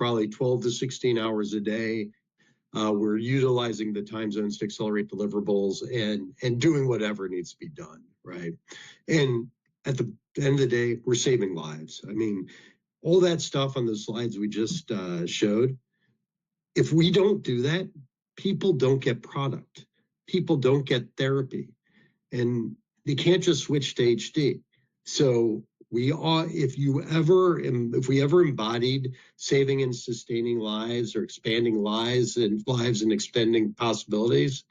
probably 12 to 16 hours a day. We're utilizing the time zones to accelerate deliverables and doing whatever needs to be done, right? And at the end of the day, we're saving lives. I mean, all that stuff on the slides we just showed, if we don't do that, people don't get product. People don't get therapy. And they can't just switch to HD. So if we ever embodied saving and sustaining lives or expanding lives and expanding possibilities,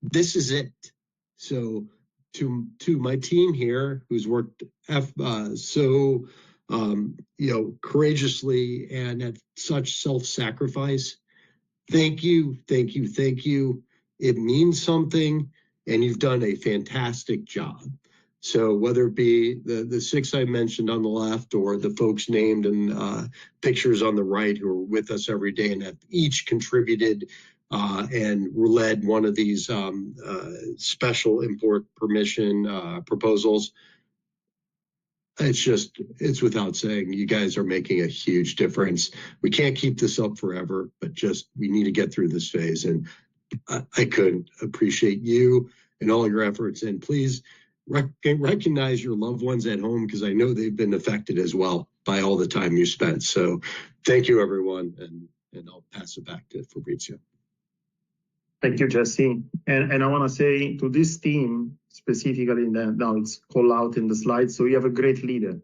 this is it. So to my team here, who's worked courageously and at such self-sacrifice, thank you. It means something, and you've done a fantastic job. So whether it be the 6 I mentioned on the left or the folks named in pictures on the right who are with us every day and have each contributed and led one of these special import permission proposals, it's without saying, you guys are making a huge difference. We can't keep this up forever, but we need to get through this phase. And I could appreciate you and all your efforts. And please recognize your loved ones at home, because I know they've been affected as well by all the time you spent. So thank you, everyone. And I'll pass it back to Fabrizio. Thank you, Jesse. And I want to say to this team, specifically, now it's called out in the slide, so you have a great leader.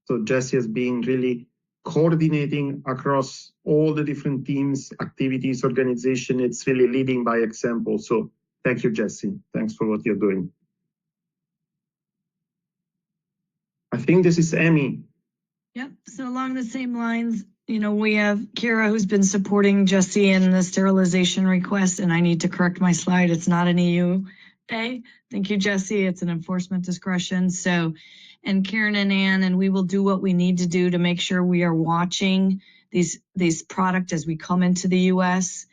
So Jesse has been really coordinating across all the different teams, activities, organization. It's really leading by example. So thank you, Jesse. Thanks for what you're doing. I think this is Amy. Yep. So along the same lines, we have Kira, who's been supporting Jesse in the sterilization request, and I need to correct my slide. It's not an EUA. Thank you, Jesse. It's an enforcement discretion. So, and Karen and Ann, and we will do what we need to do to make sure we are watching these products as we come into the U.S.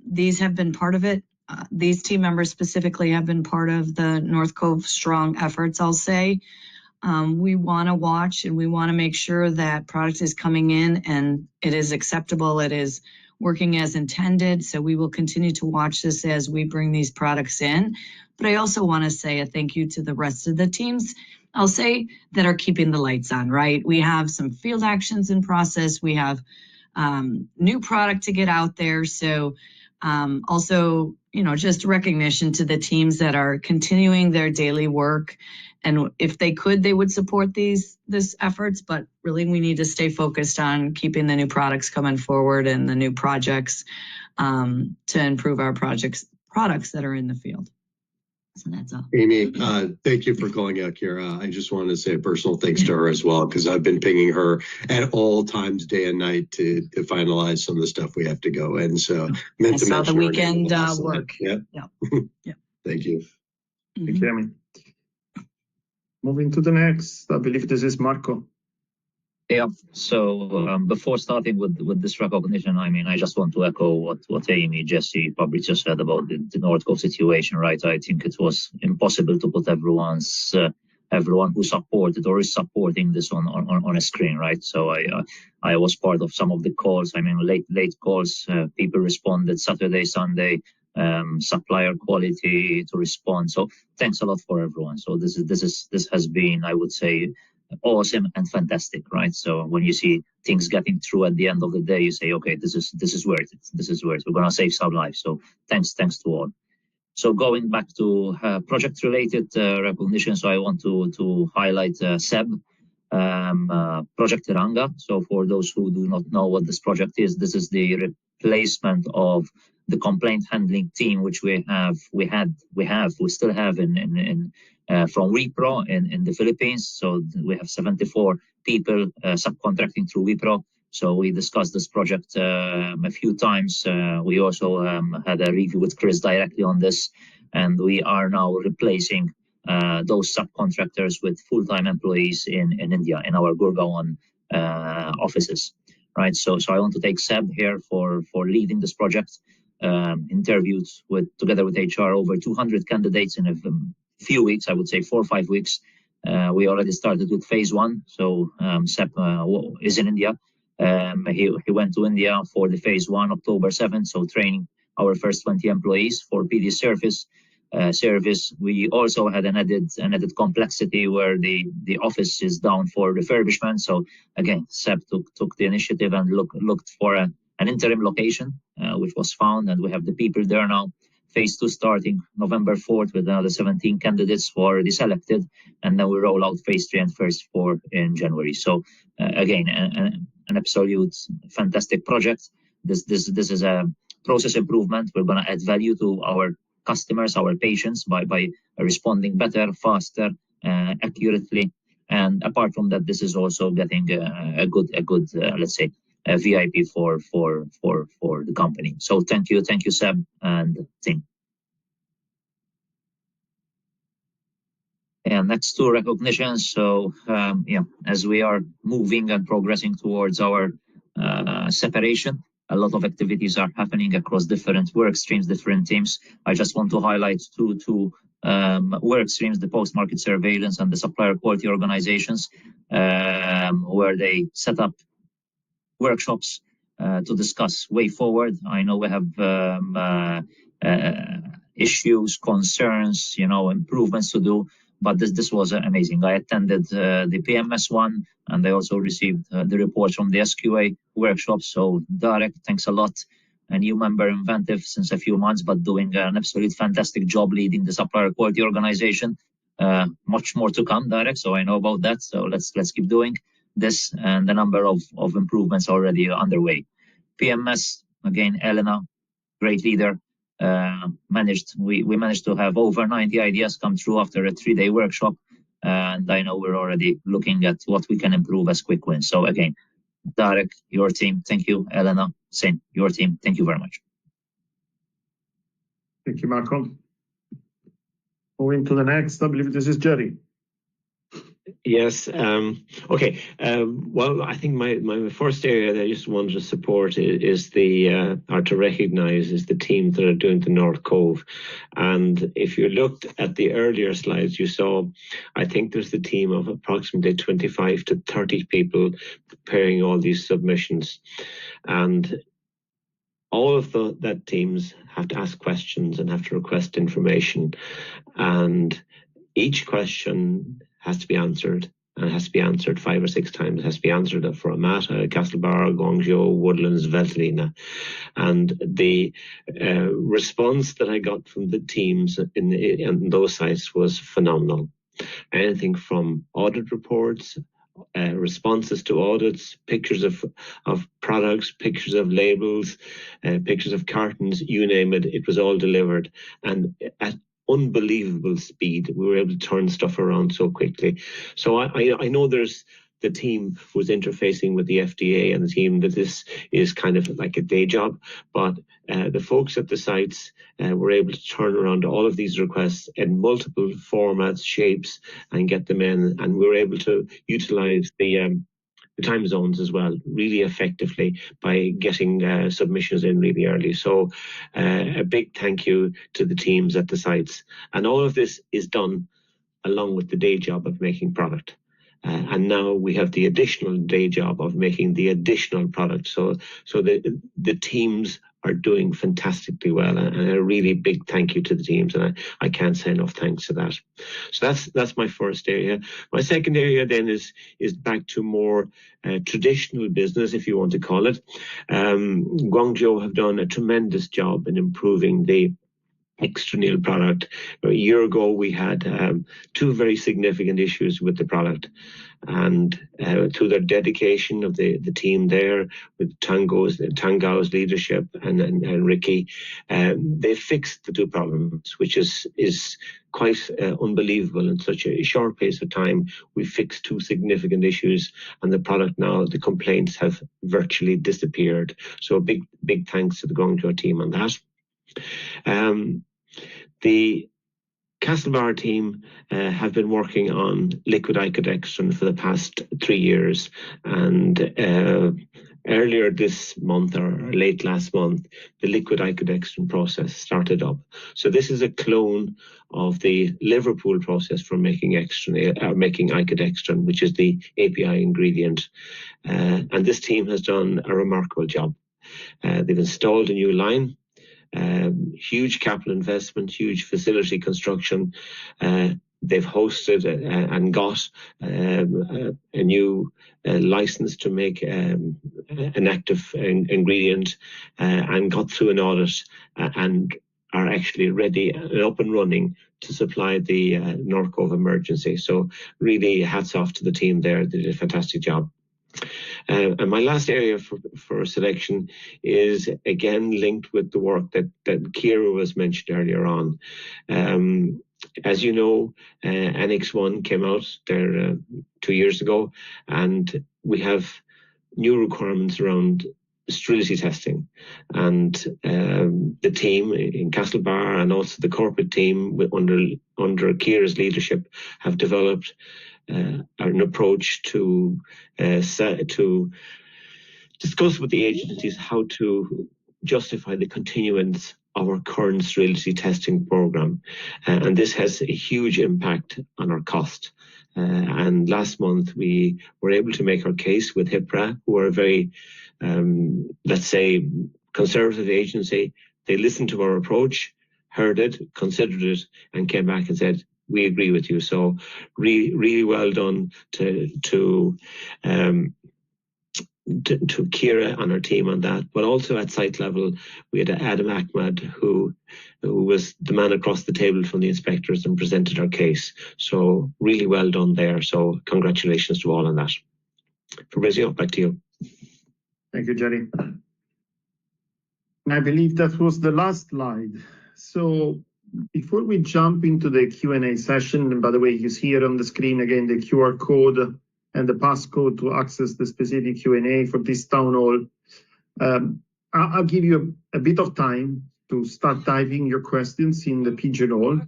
These have been part of it. These team members specifically have been part of the North Cove strong efforts, I'll say. We want to watch and we want to make sure that product is coming in and it is acceptable. It is working as intended. So we will continue to watch this as we bring these products in. But I also want to say a thank you to the rest of the teams, I'll say, that are keeping the lights on, right? We have some field actions in process. We have new product to get out there. So also, just recognition to the teams that are continuing their daily work. And if they could, they would support these efforts, but really we need to stay focused on keeping the new products coming forward and the new projects to improve our products that are in the field. So that's all. Amy, thank you for calling out Kira. I just wanted to say a personal thanks to her as well, because I've been pinging her at all times, day and night, to finalize some of the stuff we have to go in. So I saw the weekend work. Yeah. Thank you. Thank you, Amy. Moving to the next, I believe this is Marco. Yeah. So before starting with this recognition, I just want to echo what Amy, Jesse, Fabrizio said about the North Cove situation, right? I think it was impossible to put everyone who supported or is supporting this on a screen, right? So I was part of some of the calls. Late calls. People responded Saturday, Sunday. Supplier quality to respond. So thanks a lot for everyone. So this has been, I would say, awesome and fantastic, right? So when you see things getting through at the end of the day, you say, okay, this is worth it. This is worth it. We're gonna save some lives. So thanks to all. So going back to project-related recognition, so I want to highlight SEB, Project Teranga. So for those who do not know what this project is, this is the replacement of the complaint handling team, which we still have in from Wipro in the Philippines. So we have 74 people subcontracting through Wipro. So we discussed this project a few times. We also had a review with Chris directly on this, and we are now replacing those subcontractors with full-time employees in India, in our Gurgaon offices, right? So I want to take Seb here for leading this project. Interviewed together with HR over 200 candidates in a few weeks, I would say 4 or 5 weeks. We already started with phase 1. So Seb is in India. He went to India for the phase 1, October 7th, so training our first 20 employees for PD service. We also had an added complexity where the office is down for refurbishment. So again, Seb took the initiative and looked for an interim location, which was found, and we have the people there now. Phase 2 starting November 4th with another 17 candidates who are already selected, and then we roll out phase 3 and phase 4 in January. So again, an absolute fantastic project. This is a process improvement. We're going to add value to our customers, our patients, by responding better, faster, accurately. And apart from that, this is also getting a good let's say, a VIP for the company. So thank you, Seb and team. And next to recognition. So yeah, as we are moving and progressing towards our separation, a lot of activities are happening across different work streams, different teams. I just want to highlight two work streams: the post-market surveillance and the supplier quality organizations, where they set up workshops to discuss way forward. I know we have issues, concerns, improvements to do, but this was amazing. I attended the PMS one, and I also received the reports from the SQA workshop. So Darek, thanks a lot. A new member, Inventive, since a few months, but doing an absolute fantastic job leading the supplier quality organization. Much more to come, Darek, so I know about that. So let's keep doing this, and the number of improvements already underway. PMS, again, Elena, great leader. We managed to have over 90 ideas come through after a 3-day workshop, and I know we're already looking at what we can improve as quick wins. So again, Darek, your team, thank you. Elena, same, your team, thank you very much. Thank you, Marco. Moving to the next, I believe this is Jerry. Yes. Okay. Well, I think my first area that I just wanted to support is or to recognise is the team that are doing the North Cove. And if you looked at the earlier slides, you saw, I think there's the team of approximately 25 to 30 people preparing all these submissions. And all of that teams have to ask questions and have to request information. And each question has to be answered, and it has to be answered 5 or 6 times. It has to be answered for Amata, Castlebar, Guangzhou, Woodlands, Veltlina. And the response that I got from the teams in those sites was phenomenal. Anything from audit reports, responses to audits, pictures of products, pictures of labels, pictures of cartons, you name it, it was all delivered. And at unbelievable speed, we were able to turn stuff around so quickly. So I know there's the team was interfacing with the FDA and the team that this is kind of like a day job, but the folks at the sites were able to turn around all of these requests in multiple formats, shapes, and get them in, and we were able to utilize the time zones as well really effectively by getting submissions in really early. So a big thank you to the teams at the sites. And all of this is done along with the day job of making product. And now we have the additional day job of making the additional product. So the teams are doing fantastically well, and a really big thank you to the teams, and I can't say enough thanks to that. So that's my first area. My second area then is back to more traditional business, if you want to call it. Guangzhou have done a tremendous job in improving the extranil product. A year ago, we had 2 very significant issues with the product, and through their dedication of the team there, with Tangao's leadership and Ricky, they fixed the 2 problems, which is quite unbelievable in such a short pace of time. We fixed 2 significant issues, and the product now, the complaints have virtually disappeared. So big thanks to the Guangzhou team on that. The Castlebar team have been working on liquid icodextrin for the past 3 years, and earlier this month or late last month, the liquid icodextrin process started up. So this is a clone of the Liverpool process for making making icodextrin, which is the API ingredient. And this team has done a remarkable job. They've installed a new line, huge capital investment, huge facility construction. They've hosted and got a new license to make an active ingredient and got through an audit and are actually ready and up and running to supply the North Cove emergency. So really hats off to the team there. They did a fantastic job. And my last area for selection is again linked with the work that Kira was mentioned earlier on. As you know, Annex 1 came out there 2 years ago, and we have new requirements around sterility testing. And the team in Castlebar and also the corporate team under Kira's leadership have developed an approach to discuss with the agencies how to justify the continuance of our current sterility testing program. And this has a huge impact on our cost. And last month, we were able to make our case with HIPRA, who are a very, let's say, conservative agency. They listened to our approach, heard it, considered it, and came back and said, we agree with you. So really well done to Kira and her team on that. But also at site level, we had Adam Ahmad, who was the man across the table from the inspectors and presented our case. So really well done there. So congratulations to all on that. Fabrizio, back to you. Thank you, Jerry. And I believe that was the last slide. So before we jump into the Q&A session, and by the way, you see here on the screen again the QR code and the passcode to access the specific Q&A for this town hall. I'll give you a bit of time to start typing your questions in the Pigeonhole.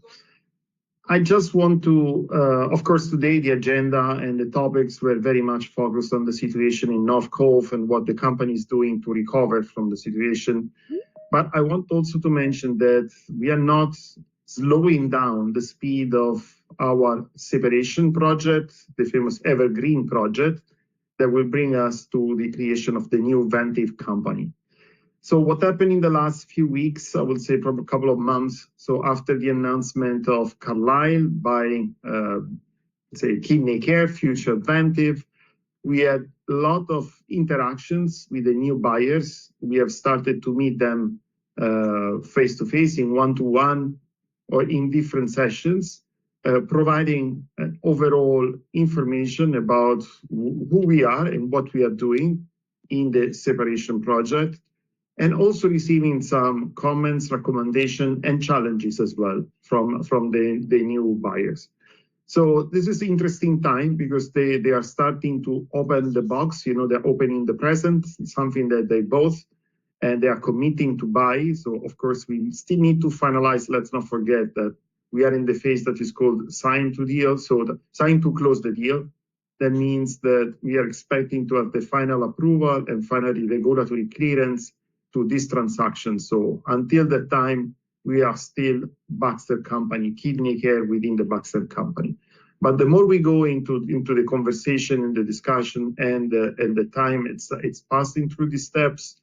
I just want to, of course, today the agenda and the topics were very much focused on the situation in North Cove and what the company is doing to recover from the situation. But I want also to mention that we are not slowing down the speed of our separation project, the famous Evergreen project, that will bring us to the creation of the new Ventive company. So what happened in the last few weeks, I would say probably a couple of months, so after the announcement of Carlyle buying, say, Kidney Care, future Ventive, we had a lot of interactions with the new buyers. We have started to meet them face-to-face, in one-to-one, or in different sessions, providing overall information about who we are and what we are doing in the separation project, and also receiving some comments, recommendations, and challenges as well from the new buyers. So this is an interesting time because they are starting to open the box. You know, they're opening the present, something that they bought, and they are committing to buy. So, of course, we still need to finalize. Let's not forget that we are in the phase that is called sign to deal. So sign to close the deal. That means that we are expecting to have the final approval and finally regulatory clearance to this transaction. So until that time, we are still Baxter company, Kidney Care within the Baxter company. But the more we go into the conversation and the discussion and the time it's passing through these steps,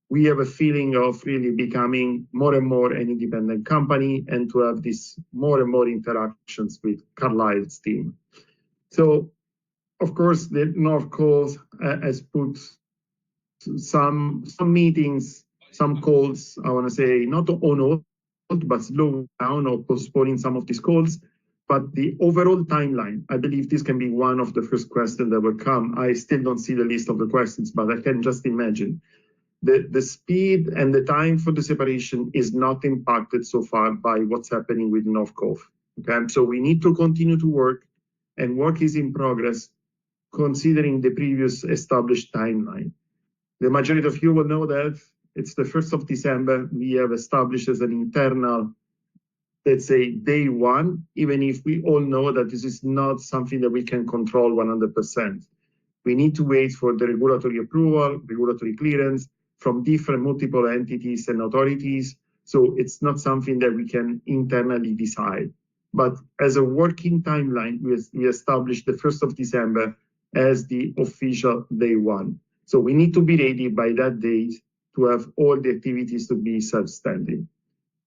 we have a feeling of really becoming more and more an independent company and to have these more and more interactions with Carlyle's team. So, of course, the North Cove has put some meetings, some calls, I want to say, not on hold, but slow down or postponing some of these calls. But the overall timeline, I believe this can be one of the first questions that will come. I still don't see the list of the questions, but I can just imagine. The speed and the time for the separation is not impacted so far by what's happening with North Cove. Okay, so we need to continue to work, and work is in progress, considering the previous established timeline. The majority of you will know that it's the 1st of December. We have established as an internal, let's say, day one, even if we all know that this is not something that we can control 100%. We need to wait for the regulatory approval, regulatory clearance from different multiple entities and authorities. So it's not something that we can internally decide. But as a working timeline, we established the 1st of December as the official day one. So we need to be ready by that date to have all the activities to be self-standing.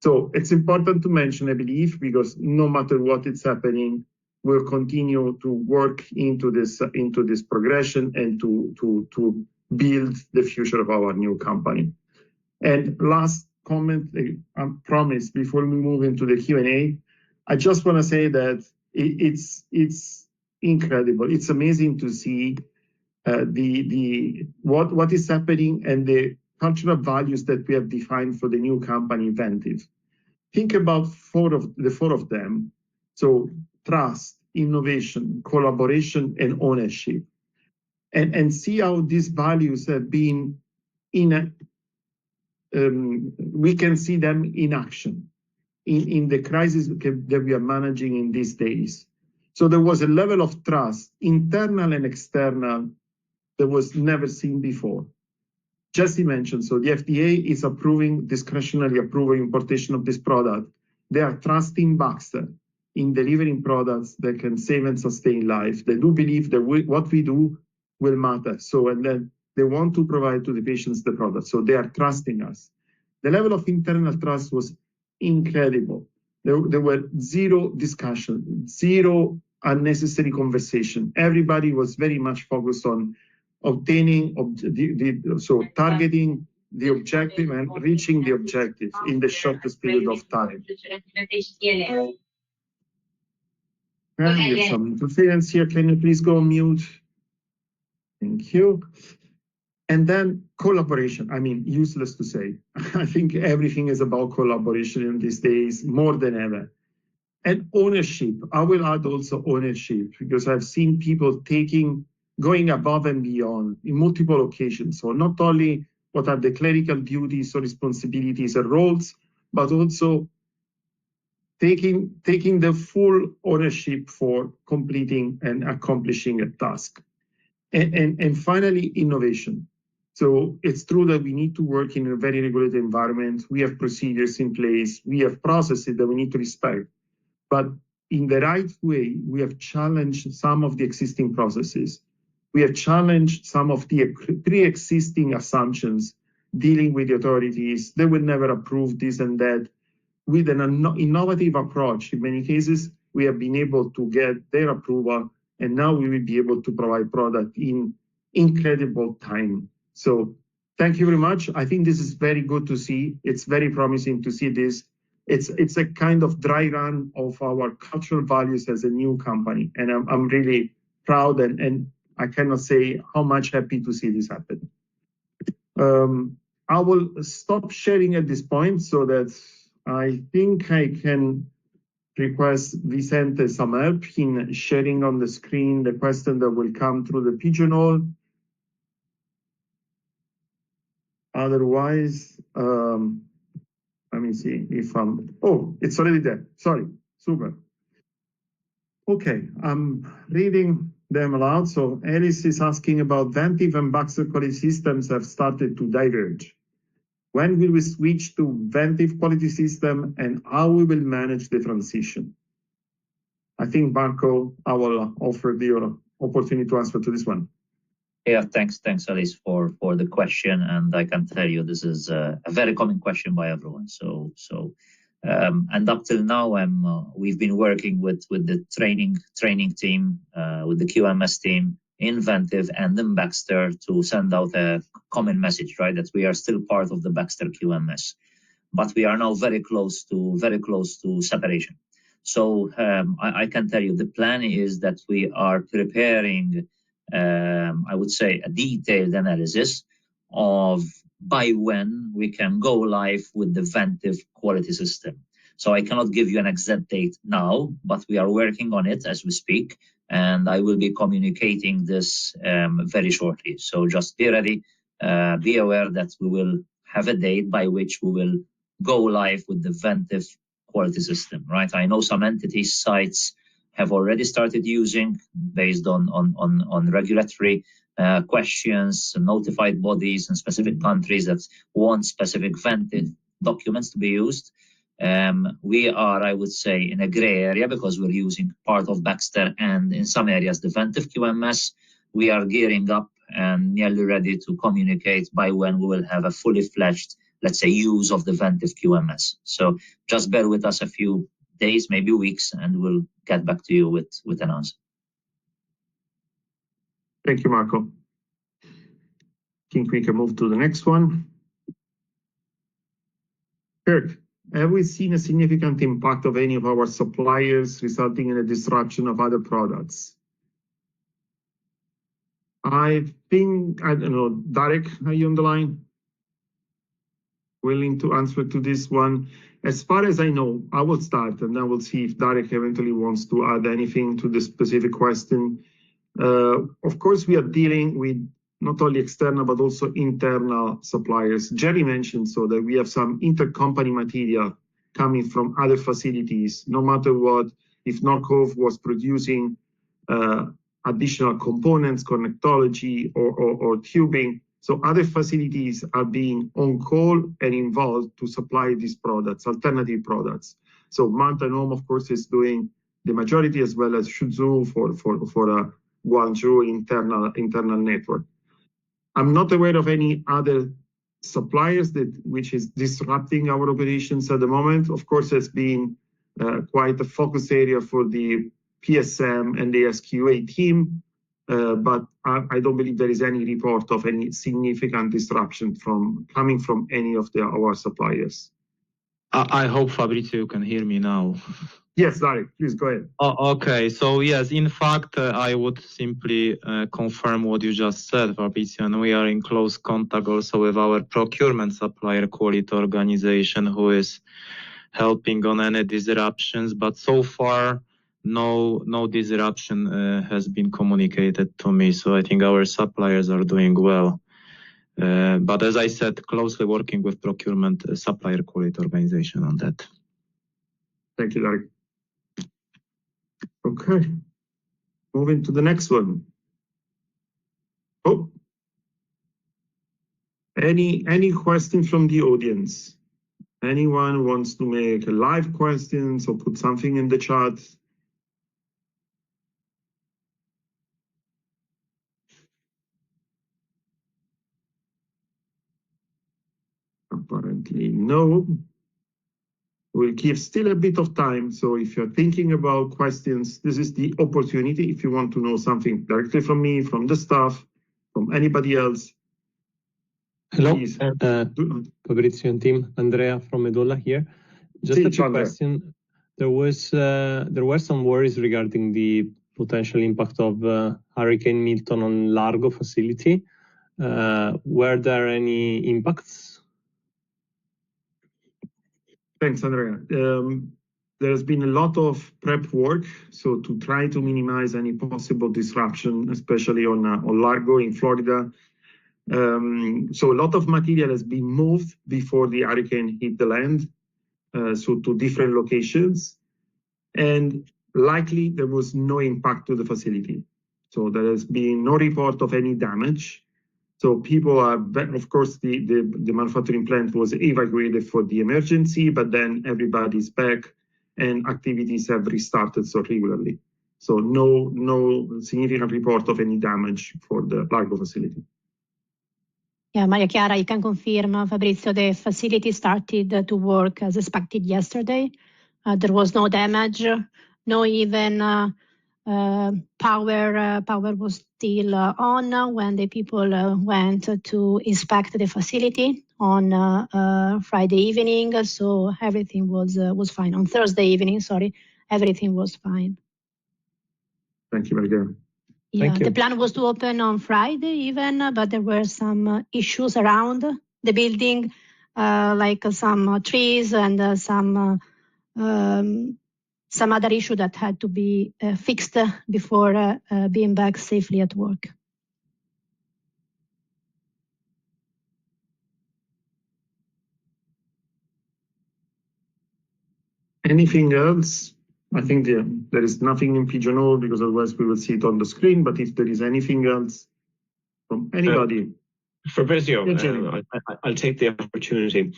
So it's important to mention, I believe, because no matter what is happening, we'll continue to work into this progression and to build the future of our new company. And last comment, I promise, before we move into the Q&A, I just want to say that it's incredible. It's amazing to see what is happening and the cultural values that we have defined for the new company, Ventive. Think about the four of them. So trust, innovation, collaboration, and ownership. And see how these values have been we can see them in action in the crisis that we are managing in these days. So there was a level of trust, internal and external, that was never seen before. Jesse mentioned, so the FDA is discretionary approving importation of this product. They are trusting Baxter in delivering products that can save and sustain life. They do believe that what we do will matter. So, and then they want to provide to the patients the product. So they are trusting us. The level of internal trust was incredible. There were zero discussion, zero unnecessary conversation. Everybody was very much focused on obtaining, targeting the objective and reaching the objective in the shortest period of time. There's some interference here. Can you please go mute? Thank you. And then collaboration. I mean, useless to say. I think everything is about collaboration in these days more than ever. And ownership. I will add also ownership because I've seen people going above and beyond in multiple occasions. So not only what are the clerical duties or responsibilities and roles, but also taking the full ownership for completing and accomplishing a task. And finally, innovation. So it's true that we need to work in a very regulated environment. We have procedures in place. We have processes that we need to respect. But in the right way, we have challenged some of the existing processes. We have challenged some of the pre-existing assumptions dealing with the authorities. They will never approve this and that. With an innovative approach, in many cases, we have been able to get their approval, and now we will be able to provide product in incredible time. So thank you very much. I think this is very good to see. It's very promising to see this. It's a kind of dry run of our cultural values as a new company, and I'm really proud and I cannot say how much happy to see this happen. I will stop sharing at this point so that I think I can request Vicente some help in sharing on the screen the question that will come through the Pigeonhole. Otherwise, let me see if it's already there. Sorry, super. Okay, I'm reading them aloud. So Alice is asking about Ventive and Baxter quality systems have started to diverge. When will we switch to Ventive quality system and how we will manage the transition? I think, Marco, I will offer the opportunity to answer to this one. Yeah, thanks, Alice, for the question, and I can tell you this is a very common question by everyone. And up till now, we've been working with the training team, with the QMS team in Ventive and in Baxter to send out a common message, right? That we are still part of the Baxter QMS, but we are now very close to separation. So I can tell you the plan is that we are preparing, I would say, a detailed analysis of by when we can go live with the Ventive quality system. So I cannot give you an exact date now, but we are working on it as we speak, and I will be communicating this very shortly. So just be ready, be aware that we will have a date by which we will go live with the Ventive quality system, right? I know some sites have already started using based on regulatory questions, notified bodies in specific countries that want specific vented documents to be used. We are, I would say, in a gray area because we're using part of Baxter and in some areas the Ventive QMS. We are gearing up and nearly ready to communicate by when we will have a fully fledged, let's say, use of the Ventive QMS. So just bear with us a few days, maybe weeks, and we'll get back to you with an answer. Thank you, Marco. I think we can move to the next one. Kirk, have we seen a significant impact of any of our suppliers resulting in a disruption of other products? I think, I don't know, Darek, are you on the line? Willing to answer to this one? As far as I know, I will start and then we'll see if Darek eventually wants to add anything to the specific question. Of course, we are dealing with not only external, but also internal suppliers. Jerry mentioned so that we have some intercompany material coming from other facilities, no matter what, if Norcove was producing additional components, connectology, or tubing. So other facilities are being on call and involved to supply these products, alternative products. So Mountain Home, of course, is doing the majority, as well as Shuzhou for a Guangzhou internal network. I'm not aware of any other suppliers which is disrupting our operations at the moment. Of course, it's been quite a focus area for the PSM and the SQA team, but I don't believe there is any report of any significant disruption coming from any of our suppliers. I hope, Fabrizio, you can hear me now. Yes, Darek, please go ahead. Okay, so yes, in fact, I would simply confirm what you just said, Fabrizio, and we are in close contact also with our procurement supplier quality organization, who is helping on any disruptions, but so far, no disruption has been communicated to me, so I think our suppliers are doing well. But as I said, closely working with procurement supplier quality organization on that. Thank you, Darek. Okay, moving to the next one. Oh, any questions from the audience? Anyone wants to make a live questions or put something in the chat? Apparently no. We'll give still a bit of time. So if you're thinking about questions, this is the opportunity. If you want to know something directly from me, from the staff, from anybody else. Hello, Fabrizio and team. Andrea from Medolla here. Just a quick question. There were some worries regarding the potential impact of Hurricane Milton on Largo facility. Were there any impacts? Thanks, Andrea. There's been a lot of prep work, so to try to minimize any possible disruption, especially on Largo in Florida. So a lot of material has been moved before the hurricane hit the land, so to different locations, and likely there was no impact to the facility. So there has been no report of any damage. So people are, of course, the manufacturing plant was evacuated for the emergency, but then everybody's back and activities have restarted so regularly. So no significant report of any damage for the Largo facility. Yeah, Maria Chiara, I can confirm, Fabrizio, the facility started to work as expected yesterday. There was no damage, no even power was still on when the people went to inspect the facility on Friday evening. So everything was fine. On Thursday evening, sorry, everything was fine. Thank you, Maria. Yeah, the plan was to open on Friday even, but there were some issues around the building, like some trees and some other issue that had to be fixed before being back safely at work. Anything else? I think there is nothing in Pigeonhole because otherwise we will see it on the screen, but if there is anything else. from anybody. Fabrizio, Yeah, I'll take the opportunity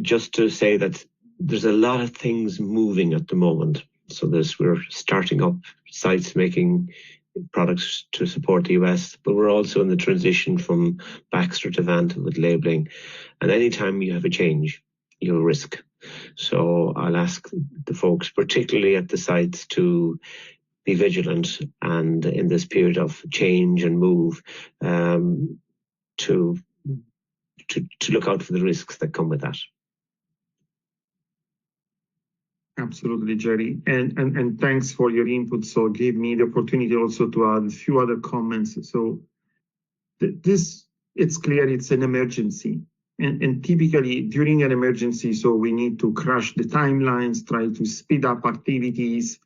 just to say that there's a lot of things moving at the moment. So we're starting up sites making products to support the US, but we're also in the transition from Baxter to Vanta with labeling. And anytime you have a change, you have a risk. So I'll ask the folks, particularly at the sites, to be vigilant and in this period of change and move, to look out for the risks that come with that. Absolutely, Jerry. And thanks for your input. So give me the opportunity also to add a few other comments. So it's clear it's an emergency. And typically during an emergency, so we need to crush the timelines, try to speed up activities.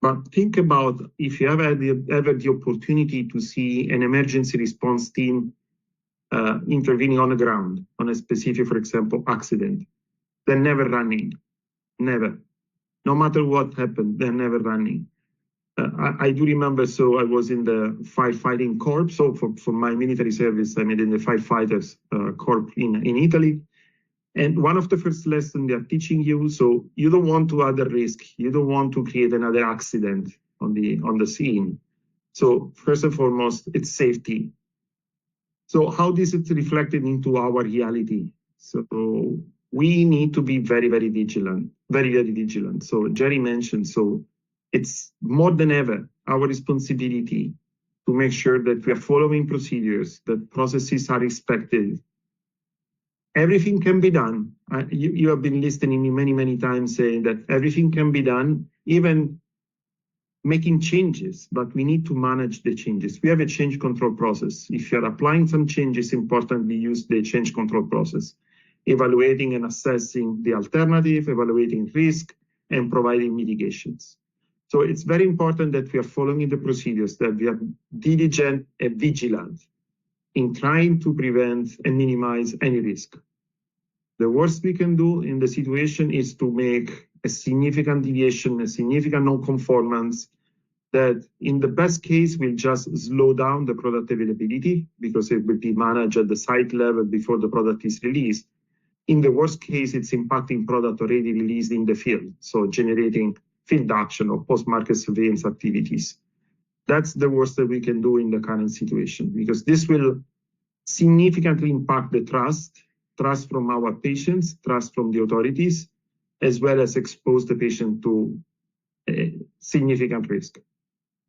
But think about if you ever the opportunity to see an emergency response team intervening on the ground on a specific, for example, accident. They're never running, never. No matter what happened, they're never running. I do remember, so I was in the firefighting corps. So for my military service, I mean in the firefighters corps in Italy. And one of the first lessons they are teaching you, so you don't want to add a risk. You don't want to create another accident on the scene. So first and foremost, it's safety. So how this is reflected into our reality. So we need to be very, very vigilant, very, very vigilant. So Jerry mentioned, so it's more than ever our responsibility to make sure that we are following procedures, that processes are respected. Everything can be done. You have been listening me many, many times saying that everything can be done, even making changes, but we need to manage the changes. We have a change control process. If you're applying some changes, importantly use the change control process, evaluating and assessing the alternative, evaluating risk, and providing mitigations. So it's very important that we are following the procedures, that we are diligent and vigilant in trying to prevent and minimize any risk. The worst we can do in the situation is to make a significant deviation, a significant non-conformance that in the best case will just slow down the product availability because it will be managed at the site level before the product is released. In the worst case, it's impacting product already released in the field, so generating field action or post-market surveillance activities. That's the worst that we can do in the current situation because this will significantly impact the trust from our patients, trust from the authorities, as well as expose the patient to significant risk.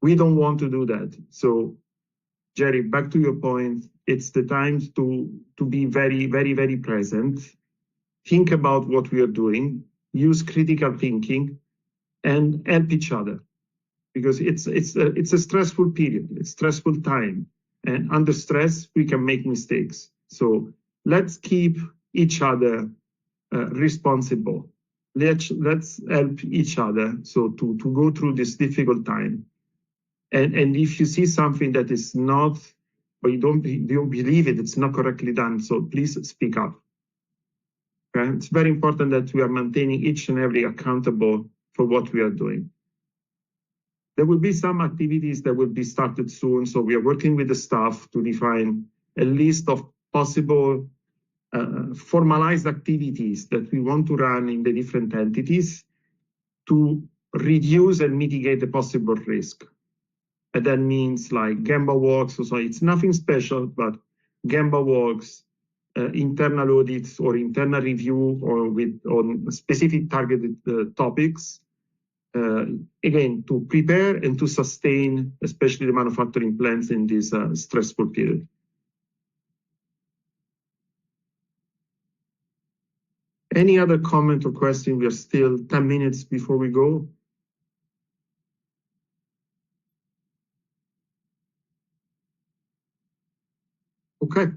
We don't want to do that. So, Jerry, back to your point, it's the time to be very, very, very present. Think about what we are doing, use critical thinking, and help each other. Because it's a stressful period, it's stressful time. And under stress, we can make mistakes. So let's keep each other responsible. Let's help each other so to go through this difficult time. And if you see something that is not, or you don't believe it's not correctly done, so please speak up. Okay? It's very important that we are maintaining each and every accountable for what we are doing. There will be some activities that will be started soon, so we are working with the staff to define a list of possible formalized activities that we want to run in the different entities to reduce and mitigate the possible risk. And that means like Gemba walks, so it's nothing special, but Gemba walks, internal audits or internal review or on specific targeted topics. Again, to prepare and to sustain, especially the manufacturing plants in this stressful period. Any other comment or question? We are still 10 minutes before we go. Okay.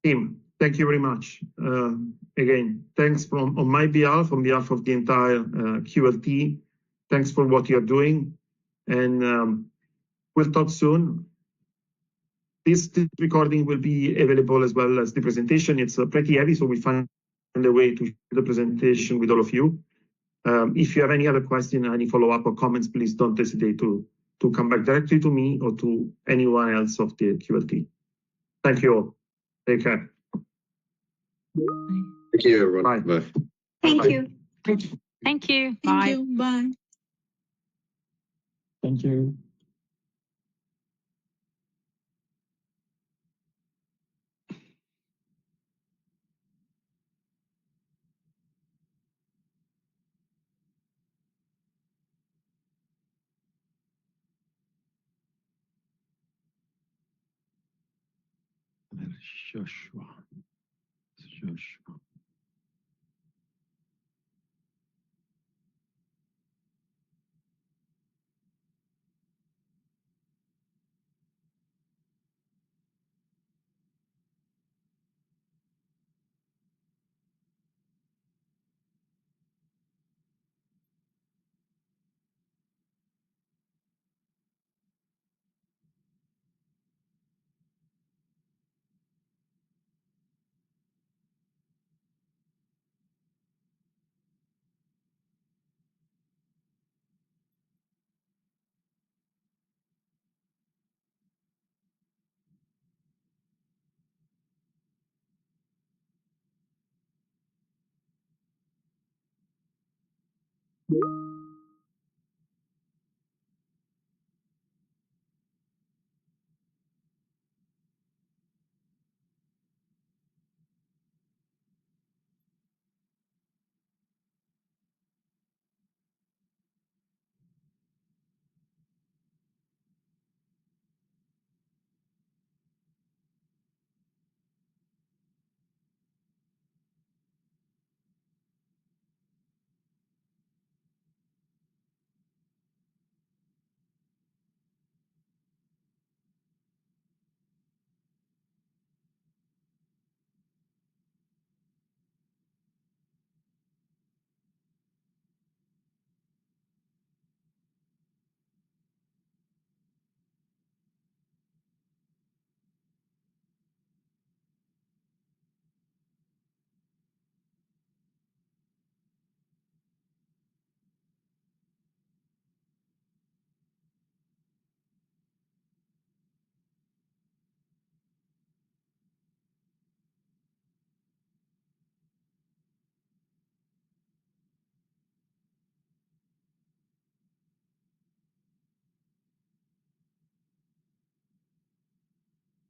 Team, thank you very much. Again, thanks on my behalf, on behalf of the entire QLT. Thanks for what you're doing. And we'll talk soon. This recording will be available as well as the presentation. It's pretty heavy, so we find a way to share the presentation with all of you. If you have any other question, any follow-up or comments, please don't hesitate to to come back directly to me or to anyone else of the QLT. Thank you all. Take care. Thank you, everyone. Bye. Bye. Thank Bye. you. Thank you. Thank Bye. you. Bye. Thank you. Joshua.